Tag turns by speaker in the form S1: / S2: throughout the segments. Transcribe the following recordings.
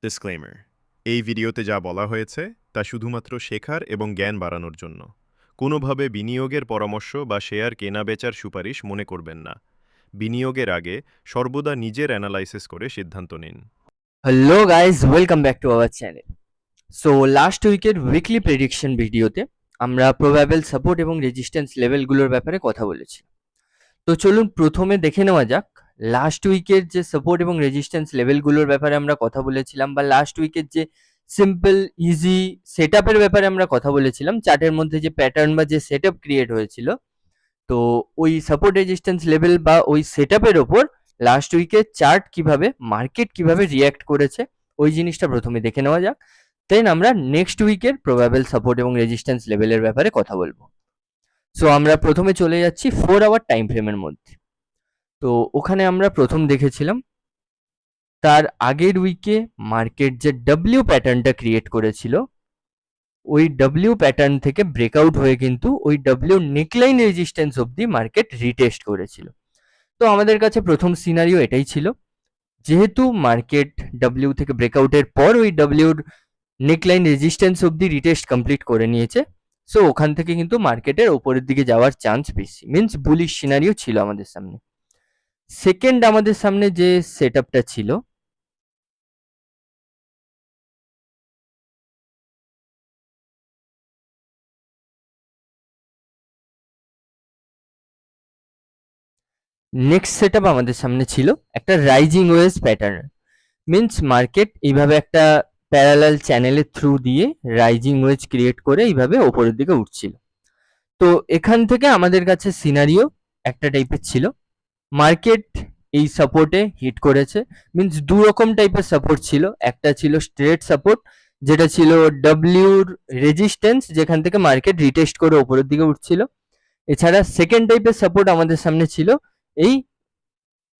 S1: Disclaimer, এই ভিডিওতে যা বলা হয়েছে তা শুধুমাত্র শেখার এবং জ্ঞান বাড়ানোর জন্য। কোনোভাবে বিনিয়োগের পরামর্শ বা শেয়ার কেনা-বেচার সুপারিশ মনে করবেন না। বিনিয়োগের আগে সর্বদা নিজের অ্যানালাইসিস করে সিদ্ধান্ত নিন।
S2: Hello guys, welcome back to our channel. So last উইকের উইকলি প্রেডিকশন ভিডিওতে আমরা প্রবাবেল সাপোর্ট এবং রেজিস্ট্যান্স লেভেলগুলোর ব্যাপারে কথা বলেছি। তো চলুন প্রথমে দেখে নেওয়া যাক লাস্ট উইকের যে সাপোর্ট এবং রেজিস্ট্যান্স লেভেলগুলোর ব্যাপারে আমরা কথা বলেছিলাম, বা লাস্ট উইকের যে সিম্পল ইজি সেট আপের ব্যাপারে আমরা কথা বলেছিলাম, চার্টের মধ্যে যে প্যাটার্ন বা যে সেট আপ ক্রিয়েট হয়েছিল। তো ওই সাপোর্ট রেজিস্ট্যান্স লেভেল বা ওই সেটআপের ওপর লাস্ট উইকে চার্ট কিভাবে, মার্কেট কিভাবে রিয়্যাক্ট করেছে, ওই জিনিসটা প্রথমে দেখে নেওয়া যাক। দেন আমরা নেক্সট উইকের প্রবাবেল সাপোর্ট এবং রেজিস্ট্যান্স লেভেলের ব্যাপারে কথা বলবো। সো আমরা প্রথমে চলে যাচ্ছি 4 আওয়ার টাইম ফ্রেমের মধ্যে। তো ওখানে আমরা প্রথম দেখেছিলাম তার আগের উইকে মার্কেট যে ডব্লিউ প্যাটার্নটা ক্রিয়েট করেছিল, ওই ডব্লিউ প্যাটার্ন থেকে ব্রেকআউট হয়ে কিন্তু ওই ডব্লিউ নেকলাইন রেজিস্ট্যান্স অবধি মার্কেট রিটেস্ট করেছিল। তো আমাদের কাছে প্রথম সিনারিও এটাই ছিল, যেহেতু মার্কেট ডব্লিউ থেকে ব্রেকআউটের পর ওই ডব্লিউর নেকলাইন রেজিস্ট্যান্স অবধি রিটেস্ট কমপ্লিট করে নিয়েছে। সো ওখান থেকে কিন্তু মার্কেটের ওপরের দিকে যাওয়ার চান্স বেশি, মিনস বুলিশ সিনারিও ছিল আমাদের সামনে। সেকেন্ড আমাদের সামনে যে সেট আপটা ছিল, নেক্সট সেট আপ আমাদের সামনে ছিল একটা rising wedge pattern. Means market এইভাবে একটা প্যারালাল চ্যানেলের থ্রু দিয়ে রাইজিং ওয়েজ ক্রিয়েট করে এইভাবে ওপরের দিকে উঠছিল। তো এখান থেকে আমাদের কাছে সিনারিও একটা টাইপের ছিল, মার্কেট এই সাপোর্টে হিট করেছে। মিনস দু রকম টাইপের সাপোর্ট ছিল, একটা ছিল স্ট্রেট সাপোর্ট, যেটা ছিল ডব্লিউর রেজিস্ট্যান্স, যেখান থেকে মার্কেট রিটেস্ট করে ওপরের দিকে উঠছিল। এছাড়া সেকেন্ড টাইপের সাপোর্ট আমাদের সামনে ছিল এই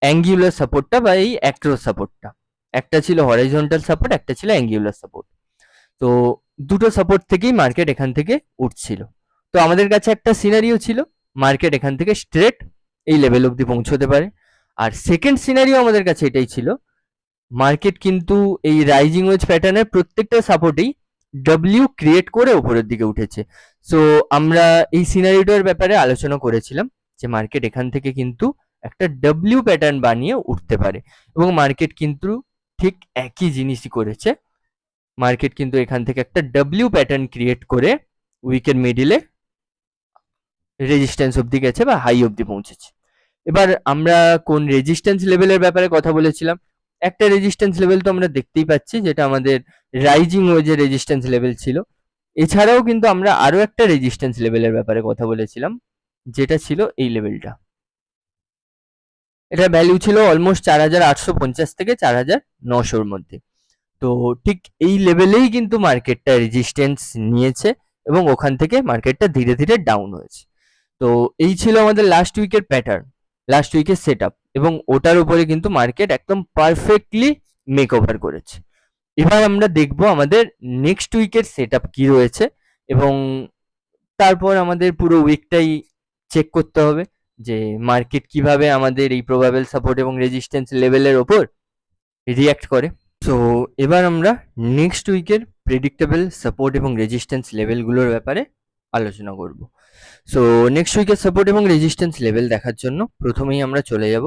S2: অ্যাঙ্গুলার সাপোর্টটা বা এই অ্যাক্রো সাপোর্টটা। একটা ছিল হরাইজন্টাল সাপোর্ট, একটা ছিল অ্যাঙ্গুলার সাপোর্ট। তো দুটো সাপোর্ট থেকেই মার্কেট এখান থেকে উঠছিল। তো আমাদের কাছে একটা সিনারিও ছিল মার্কেট এখান থেকে স্ট্রেট এই লেভেল অবধি পৌঁছতে পারে। আর সেকেন্ড সিনারিও আমাদের কাছে এটাই ছিল, মার্কেট কিন্তু এই রাইজিং ওয়েজ প্যাটার্নের প্রত্যেকটা সাপোর্টেই ডব্লিউ ক্রিয়েট করে উপরের দিকে উঠেছে। সো আমরা এই সিনারিটার ব্যাপারে আলোচনা করেছিলাম যে মার্কেট এখান থেকে কিন্তু একটা ডব্লিউ প্যাটার্ন বানিয়ে উঠতে পারে, এবং মার্কেট কিন্তু ঠিক একই জিনিসই করেছে। মার্কেট কিন্তু এখান থেকে একটা ডব্লিউ প্যাটার্ন ক্রিয়েট করে উইকের মিডিলে রেজিস্ট্যান্স অবধি গেছে বা হাই অবধি পৌঁছেছে। এবার আমরা কোন রেজিস্ট্যান্স লেভেলের ব্যাপারে কথা বলেছিলাম, একটা রেজিস্ট্যান্স লেভেল তো আমরা দেখতেই পাচ্ছি, যেটা আমাদের রাইজিং ওয়েজের রেজিস্ট্যান্স লেভেল ছিল। এছাড়াও কিন্তু আমরা আরো একটা রেজিস্ট্যান্স লেভেলের ব্যাপারে কথা বলেছিলাম, যেটা ছিল এই লেভেলটা। এটা ভ্যালু ছিল অলমোস্ট 4850 থেকে 4900-র মধ্যে। তো ঠিক এই লেভেলেই কিন্তু মার্কেটটা রেজিস্ট্যান্স নিয়েছে, এবং ওখান থেকে মার্কেটটা ধীরে ধীরে ডাউন হয়েছে। তো এই ছিল আমাদের লাস্ট উইকের প্যাটার্ন, লাস্ট উইকের সেট আপ, এবং ওটার উপরে কিন্তু মার্কেট একদম পারফেক্টলি মেক ওভার করেছে। এবার আমরা দেখব আমাদের নেক্সট উইকের সেট আপ কি রয়েছে, এবং তারপর আমাদের পুরো উইকটাই চেক করতে হবে যে মার্কেট কিভাবে আমাদের এই প্রবাবেল সাপোর্ট এবং রেজিস্ট্যান্স লেভেলের ওপর রিয়্যাক্ট করে। সো এবার আমরা নেক্সট উইকের প্রেডিক্টেবল সাপোর্ট এবং রেজিস্ট্যান্স লেভেলগুলোর ব্যাপারে আলোচনা করব। সো নেক্সট উইকের সাপোর্ট এবং রেজিস্ট্যান্স লেভেল দেখার জন্য প্রথমেই আমরা চলে যাব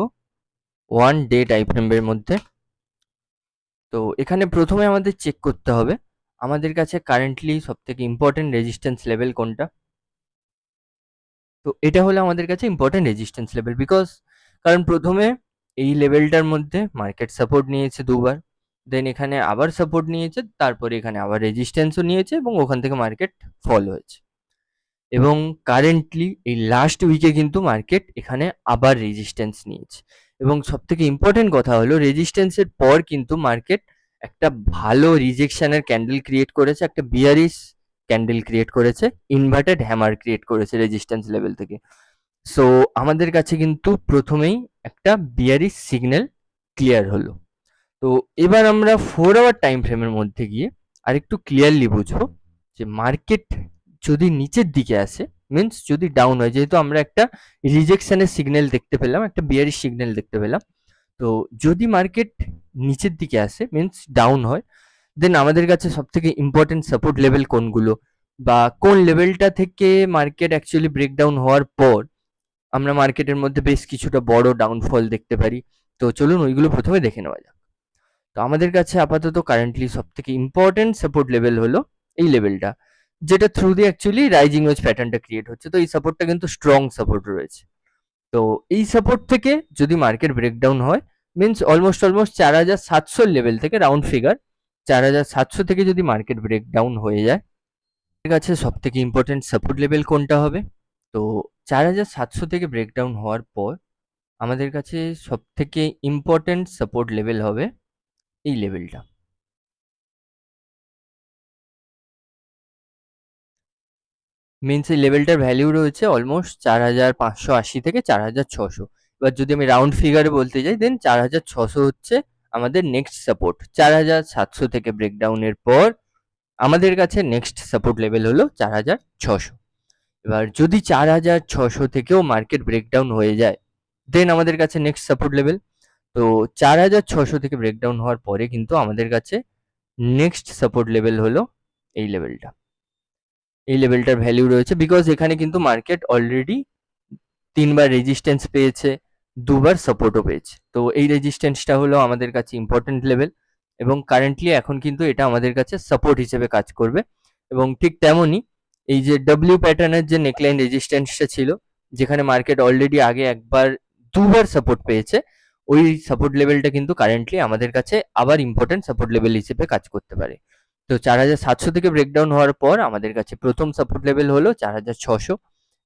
S2: 1 ডে টাইম ফ্রেমের মধ্যে। তো এখানে প্রথমে আমাদের চেক করতে হবে আমাদের কাছে কারেন্টলি সব থেকে ইম্পর্টেন্ট রেজিস্ট্যান্স লেভেল কোনটা। তো এটা হলো আমাদের কাছে ইম্পর্টেন্ট রেজিস্ট্যান্স লেভেল, বিকজ কারণ প্রথমে এই লেভেলটার মধ্যে মার্কেট সাপোর্ট নিয়েছে দুবার, দেন এখানে আবার সাপোর্ট নিয়েছে, তারপরে এখানে আবার রেজিস্ট্যান্সও নিয়েছে, এবং ওখান থেকে মার্কেট ফল হয়েছে। এবং কারেন্টলি এই লাস্ট উইকে কিন্তু মার্কেট এখানে আবার রেজিস্ট্যান্স নিয়েছে, এবং সব থেকে ইম্পর্টেন্ট কথা হলো রেজিস্ট্যান্সের পর কিন্তু মার্কেট একটা ভালো রিজেকশনের ক্যান্ডেল ক্রিয়েট করেছে, একটা বিয়ারিশ ক্যান্ডেল ক্রিয়েট করেছে, ইনভার্টেড হ্যামার ক্রিয়েট করেছে রেজিস্ট্যান্স লেভেল থেকে। সো আমাদের কাছে কিন্তু প্রথমেই একটা বিয়ারিশ সিগন্যাল ক্লিয়ার হলো। তো এবার আমরা 4 আওয়ার টাইম ফ্রেমের মধ্যে গিয়ে আরেকটু ক্লিয়ারলি বুঝবো যে মার্কেট যদি নিচের দিকে আসে, মিনস যদি ডাউন হয়, যেহেতু আমরা একটা রিজেকশনের সিগন্যাল দেখতে পেলাম, একটা বিয়ারিশ সিগন্যাল দেখতে পেলাম, তো যদি মার্কেট নিচের দিকে আসে মিন্স ডাউন হয়, দেন আমাদের কাছে সবথেকে ইম্পর্টেন্ট সাপোর্ট লেভেল কোনগুলো বা কোন লেভেলটা থেকে মার্কেট অ্যাকচুয়ালি ব্রেকডাউন হওয়ার পর আমরা মার্কেটের মধ্যে বেশ কিছুটা বড় ডাউনফল দেখতে পারি। তো চলুন ওইগুলো প্রথমে দেখে নেওয়া যাক। তো আমাদের কাছে আপাতত কারেন্টলি সবথেকে ইম্পর্টেন্ট সাপোর্ট লেভেল হলো এই লেভেলটা, যেটা থ্রু দিয়ে অ্যাকচুয়ালি রাইজিং ওয়েজ প্যাটার্নটা ক্রিয়েট হচ্ছে। তো এই সাপোর্টটা কিন্তু স্ট্রং সাপোর্ট রয়েছে। তো এই সাপোর্ট থেকে যদি মার্কেট ব্রেকডাউন হয় মিন্স অলমোস্ট 4700 লেভেল থেকে রাউন্ড ফিগার 4700 থেকে যদি মার্কেট ব্রেকডাউন হয়ে যায়, এর কাছে সবথেকে ইম্পর্টেন্ট সাপোর্ট লেভেল কোনটা হবে? তো 4700 থেকে ব্রেকডাউন হওয়ার পর আমাদের কাছে সবথেকে ইম্পর্টেন্ট সাপোর্ট লেভেল হবে এই লেভেলটা। মিন্স এই লেভেলটার ভ্যালু রয়েছে অলমোস্ট 4580 থেকে 4600। এবার যদি আমি রাউন্ড ফিগারে বলতে যাই দেন 4600 হচ্ছে আমাদের নেক্সট সাপোর্ট। 4700 থেকে ব্রেকডাউনের পর আমাদের কাছে নেক্সট সাপোর্ট লেভেল হলো 4600। এবার যদি 4600 থেকেও মার্কেট ব্রেকডাউন হয়ে যায় দেন আমাদের কাছে নেক্সট সাপোর্ট লেভেল। তো 4600 থেকে ব্রেকডাউন হওয়ার পরে কিন্তু আমাদের কাছে নেক্সট সাপোর্ট লেভেল হলো এই লেভেলটা। এই লেভেলটার ভ্যালু রয়েছে বিকজ এখানে কিন্তু মার্কেট অলরেডি 3 বার রেজিস্ট্যান্স পেয়েছে, 2 বার সাপোর্টও পেয়েছে। তো এই রেজিস্ট্যান্সটা হলো আমাদের কাছে ইম্পর্টেন্ট লেভেল এবং কারেন্টলি এখন কিন্তু এটা আমাদের কাছে সাপোর্ট হিসেবে কাজ করবে। এবং ঠিক তেমনই এই যে ডব্লিউ প্যাটার্নের যে নেকলাইন রেজিস্ট্যান্সটা ছিল, যেখানে মার্কেট অলরেডি আগে একবার 2 বার সাপোর্ট পেয়েছে, ওই সাপোর্ট লেভেলটা কিন্তু কারেন্টলি আমাদের কাছে আবার ইম্পর্টেন্ট সাপোর্ট লেভেল হিসেবে কাজ করতে পারে। তো 4700 থেকে ব্রেকডাউন হওয়ার পর আমাদের কাছে প্রথম সাপোর্ট লেভেল হলো 4600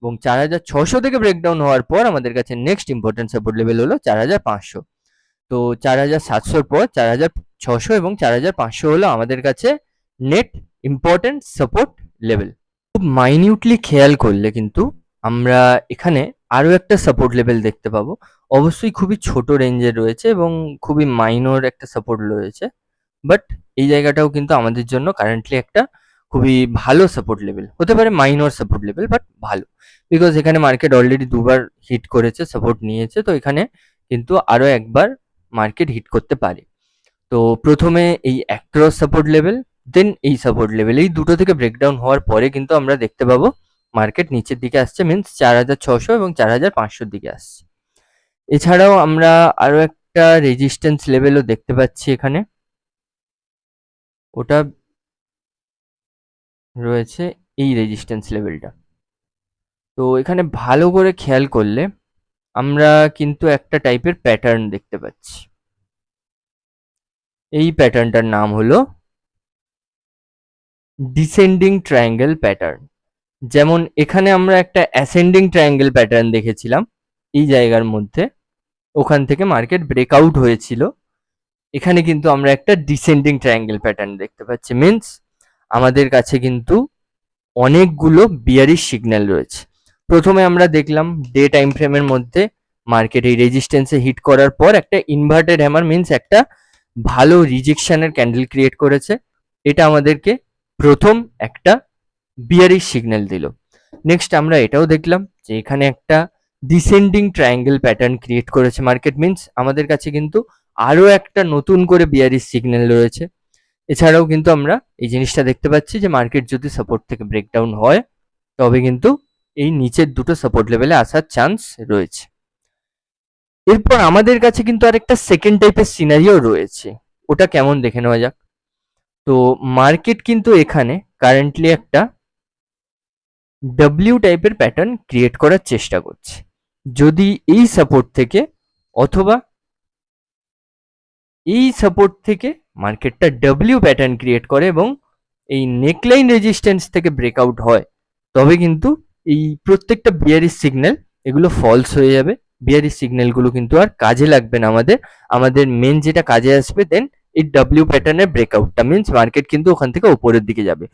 S2: এবং 4600 থেকে ব্রেকডাউন হওয়ার পর আমাদের কাছে নেক্সট ইম্পর্টেন্ট সাপোর্ট লেভেল হলো 4500। তো 4700 পর 4600 এবং 4500 হলো আমাদের কাছে নেট ইম্পর্টেন্ট সাপোর্ট লেভেল। খুব মাইনিউটলি খেয়াল করলে কিন্তু আমরা এখানে আরো একটা সাপোর্ট লেভেল দেখতে পাবো। অবশ্যই খুবই ছোট রেঞ্জের রয়েছে এবং খুবই মাইনর একটা সাপোর্ট রয়েছে, বাট এই জায়গাটাও কিন্তু আমাদের জন্য কারেন্টলি একটা খুবই ভালো সাপোর্ট লেভেল হতে পারে। মাইনর সাপোর্ট লেভেল বাট ভালো, বিকজ এখানে মার্কেট অলরেডি 2 বার হিট করেছে, সাপোর্ট নিয়েছে। তো এখানে কিন্তু আরো একবার মার্কেট হিট করতে পারে। তো প্রথমে এই অ্যাক্রস সাপোর্ট লেভেল, দেন এই সাপোর্ট লেভেল, এই দুটো থেকে ব্রেকডাউন হওয়ার পরে কিন্তু আমরা দেখতে পাবো মার্কেট নিচের দিকে আসছে, মিন্স 4600 এবং 4500 দিকে আসছে। এছাড়াও আমরা আরো একটা রেজিস্ট্যান্স লেভেলও দেখতে পাচ্ছি এখানে, ওটা রয়েছে এই রেজিস্ট্যান্স লেভেলটা। তো এখানে ভালো করে খেয়াল করলে আমরা কিন্তু একটা টাইপের প্যাটার্ন দেখতে পাচ্ছি। এই প্যাটার্নটার নাম হলো ডিসেন্ডিং ট্রায়াঙ্গেল প্যাটার্ন। যেমন এখানে আমরা একটা অ্যাসেন্ডিং ট্রায়াঙ্গেল প্যাটার্ন দেখেছিলাম এই জায়গার মধ্যে, ওখান থেকে মার্কেট ব্রেকআউট হয়েছিল। এখানে কিন্তু আমরা একটা ডিসেন্ডিং ট্রায়াঙ্গেল প্যাটার্ন দেখতে পাচ্ছি, মিন্স আমাদের কাছে কিন্তু অনেকগুলো বিয়ারিশ সিগন্যাল রয়েছে। প্রথমে আমরা দেখলাম ডে টাইম ফ্রেমের মধ্যে মার্কেট এই রেজিস্ট্যান্সে হিট করার পর একটা ইনভার্টেড হ্যামার, মিন্স একটা ভালো রিজেকশনের ক্যান্ডেল ক্রিয়েট করেছে। এটা আমাদেরকে প্রথম একটা বিয়ারিশ সিগন্যাল দিল। নেক্সট আমরা এটাও দেখলাম যে এখানে একটা ডিসেন্ডিং ট্রায়াঙ্গেল প্যাটার্ন ক্রিয়েট করেছে মার্কেট, মিন্স আমাদের কাছে কিন্তু আরো একটা নতুন করে বিয়ারিশ সিগন্যাল রয়েছে। এছাড়াও কিন্তু আমরা এই জিনিসটা দেখতে পাচ্ছি যে মার্কেট যদি সাপোর্ট থেকে ব্রেকডাউন হয় তবে কিন্তু এই নিচের দুটো সাপোর্ট লেভেলে আসার চান্স রয়েছে। এরপর আমাদের কাছে কিন্তু আরেকটা সেকেন্ড টাইপের সিনারিও রয়েছে, ওটা কেমন দেখে নেওয়া যাক। তো মার্কেট কিন্তু এখানে কারেন্টলি একটা ডব্লিউ টাইপের প্যাটার্ন ক্রিয়েট করার চেষ্টা করছে। যদি এই সাপোর্ট থেকে অথবা এই সাপোর্ট থেকে মার্কেটটা ডব্লিউ প্যাটার্ন ক্রিয়েট করে এবং এই নেকলাইন রেজিস্ট্যান্স থেকে ব্রেকআউট হয়, তবে কিন্তু এই প্রত্যেকটা বিয়ারিশ সিগন্যাল এগুলো ফলস হয়ে যাবে। বিয়ারিশ সিগন্যালগুলো কিন্তু আর কাজে লাগবে না আমাদের। আমাদের মেন যেটা কাজে আসবে দেন এই ডব্লিউ প্যাটার্নের ব্রেকআউটটা, মিন্স মার্কেট কিন্তু ওখান থেকে উপরের দিকে যাবে।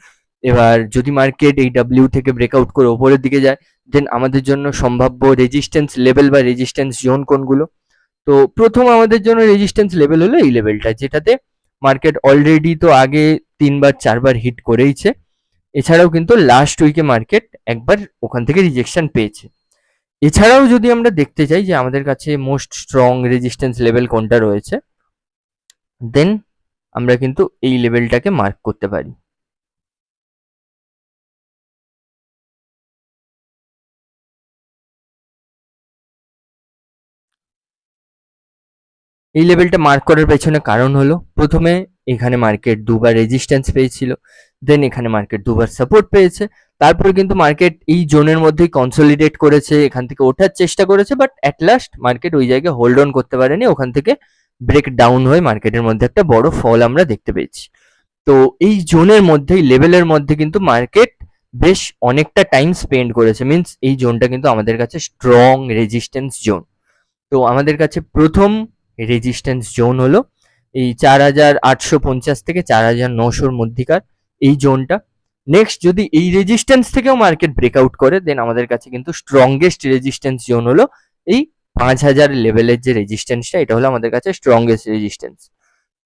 S2: এবার যদি মার্কেট এই ডব্লিউ থেকে ব্রেকআউট করে উপরের দিকে যায় দেন আমাদের জন্য সম্ভাব্য রেজিস্ট্যান্স লেভেল বা রেজিস্ট্যান্স জোন কোনগুলো? তো প্রথম আমাদের জন্য রেজিস্ট্যান্স লেভেল হলো এই লেভেলটা, যেটাতে মার্কেট অলরেডি তো আগে 3 বার 4 বার হিট করেইছে। এছাড়াও কিন্তু লাস্ট উইকে মার্কেট একবার ওখান থেকে রিজেকশন পেয়েছে। এছাড়াও যদি আমরা দেখতে চাই যে আমাদের কাছে মোস্ট স্ট্রং রেজিস্ট্যান্স লেভেল কোনটা রয়েছে, দেন আমরা কিন্তু এই লেভেলটাকে মার্ক করতে পারি। এই লেভেলটা মার্ক করার পেছনে কারণ হলো, প্রথমে এখানে মার্কেট দুবার রেজিস্ট্যান্স পেয়েছিল, দেন এখানে মার্কেট দুবার সাপোর্ট পেয়েছে, তারপরে কিন্তু মার্কেট এই জোনের মধ্যেই কনসলিডেট করেছে, এখান থেকে ওঠার চেষ্টা করেছে, বাট অ্যাট লাস্ট মার্কেট ওই জায়গায় হোল্ড অন করতে পারেনি, ওখান থেকে ব্রেক ডাউন হয়ে মার্কেটের মধ্যে একটা বড় ফল আমরা দেখতে পেয়েছি। তো এই জোনের মধ্যেই, লেভেলের মধ্যে কিন্তু মার্কেট বেশ অনেকটা টাইম স্পেন্ড করেছে, মিন্স এই জোনটা কিন্তু আমাদের কাছে স্ট্রং রেজিস্ট্যান্স জোন। তো আমাদের কাছে প্রথম রেজিস্ট্যান্স জোন হলো এই 4850 থেকে 4900 মধ্যিকার এই জোনটা। নেক্সট যদি এই রেজিস্ট্যান্স থেকেও মার্কেট ব্রেকআউট করে, দেন আমাদের কাছে কিন্তু স্ট্রংগেস্ট রেজিস্ট্যান্স জোন হলো এই 5000 লেভেলের যে রেজিস্ট্যান্সটা, এটা হলো আমাদের কাছে স্ট্রংগেস্ট রেজিস্ট্যান্স।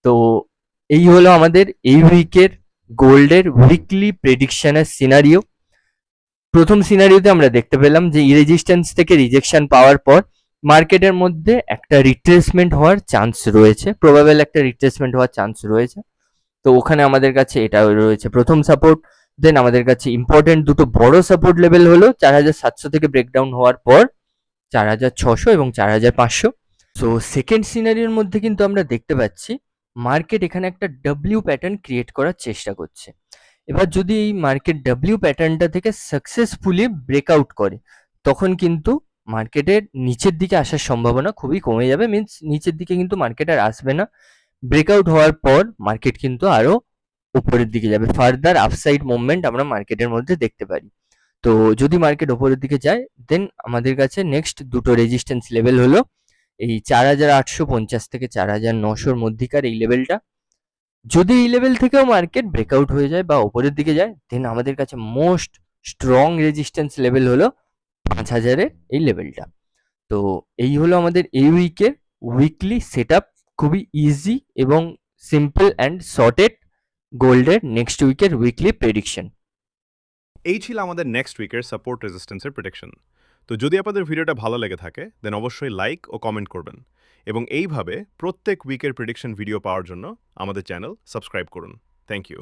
S2: তো এই হলো আমাদের এই উইকের গোল্ডের উইকলি প্রেডিকশনের সিনারিও। প্রথম সিনারিওতে আমরা দেখতে পেলাম যে এই রেজিস্ট্যান্স থেকে রিজেকশন পাওয়ার পর মার্কেটের মধ্যে একটা রিট্রেসমেন্ট হওয়ার চান্স রয়েছে, প্রবাবেল একটা রিট্রেসমেন্ট হওয়ার চান্স রয়েছে। তো ওখানে আমাদের কাছে এটা রয়েছে প্রথম সাপোর্ট। দেন আমাদের কাছে ইম্পর্টেন্ট দুটো বড় সাপোর্ট লেভেল হলো 4700 থেকে ব্রেকডাউন হওয়ার পর 4600 এবং 4500। সো সেকেন্ড সিনারিওর মধ্যে কিন্তু আমরা দেখতে পাচ্ছি মার্কেট এখানে একটা ডাব্লিউ প্যাটার্ন ক্রিয়েট করার চেষ্টা করছে। এবার যদি এই মার্কেট ডাব্লিউ প্যাটার্নটা থেকে সাকসেসফুলি ব্রেকআউট করে, তখন কিন্তু মার্কেটের নিচের দিকে আসার সম্ভাবনা খুবই কমে যাবে, মিন্স নিচের দিকে কিন্তু মার্কেট আর আসবে না। ব্রেকআউট হওয়ার পর মার্কেট কিন্তু আরো উপরের দিকে যাবে, ফার্দার আপসাইড মুভমেন্ট আমরা মার্কেটের মধ্যে দেখতে পারি। তো যদি মার্কেট উপরের দিকে যায়, দেন আমাদের কাছে নেক্সট দুটো রেজিস্ট্যান্স লেভেল হলো এই 4850 থেকে 4900 মধ্যিকার এই লেভেলটা। যদি এই লেভেল থেকেও মার্কেট ব্রেকআউট হয়ে যায় বা উপরের দিকে যায়, দেন আমাদের কাছে মোস্ট স্ট্রং রেজিস্ট্যান্স লেভেল হলো 5000-এর এই লেভেলটা। তো এই হলো আমাদের এই উইকের উইকলি সেট আপ, খুবই ইজি এবং সিম্পল অ্যান্ড শর্টেড গোল্ডের নেক্সট উইকের উইকলি প্রেডিকশন।
S1: এই ছিল আমাদের নেক্সট উইকের সাপোর্ট রেজিস্ট্যান্সের প্রেডিকশন। তো যদি আপনাদের ভিডিওটা ভালো লেগে থাকে দেন অবশ্যই লাইক ও কমেন্ট করবেন, এবং এইভাবে প্রত্যেক উইকের প্রেডিকশন ভিডিও পাওয়ার জন্য আমাদের চ্যানেল সাবস্ক্রাইব করুন। Thank you.